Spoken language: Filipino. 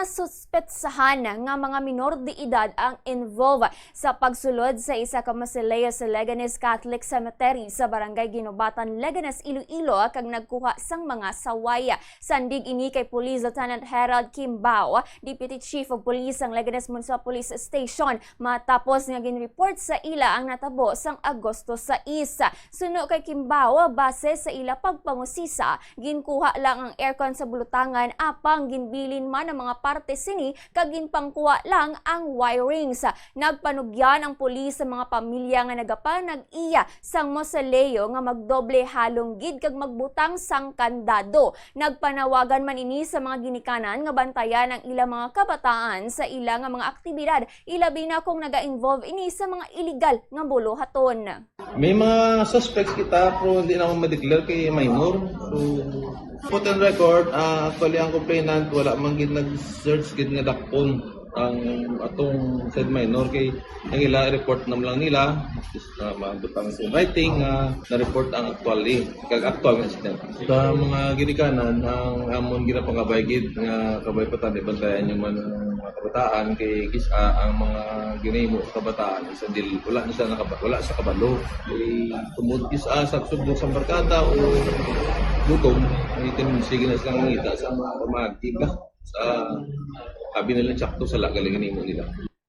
Nasuspetsahan nga mga minor de edad ang involved sa pagsulod sa isa ka mausoleo sa Leganes Catholic Cemetery sa Barangay Ginobatan, Leganes, Iloilo kag nagkuha sang mga sawaya. Sandig ini kay Police Lieutenant Harold Kimbao, Deputy Chief of Police ang Leganes Municipal Police Station, matapos nga ginreport sa ila ang natabo sang Agosto 6. Suno kay Kimbao, base sa ila pagpangusisa, ginkuha lang ang aircon sa bulutangan apang ginbilin man ang mga parte sini kag ginpangkuha lang ang wirings. Nagpanugyan ang pulis sa mga pamilya nga nagapanag-iya sang mausoleo nga magdoble halong gid kag magbutang sang kandado. Nagpanawagan man ini sa mga ginikanan nga bantayan ang ilang mga kabataan sa ilang mga aktibidad, ilabi na kung naga-involve ini sa mga illegal nga buluhaton. May mga suspects kita pero hindi naman ma-declare kay minor. So, put on record, actually ang complainant wala man gid nag-search gid nga dakpon ang atong said minor kay ang ila report nam lang nila mabutang sa writing na-report ang actually actual nga incident. Sa mga ginikanan ang amon ginapangabay gid nga kabay patan bantayan yung mga kabataan kay kisa ang mga ginahimo sa kabataan sa dil wala sa kabalo kay tumod kisa sa subdog sa barkada o gutom ay sige na silang ngita sa mga pamagtiga sa abi nila tsakto sa lagaling ginahimo nila.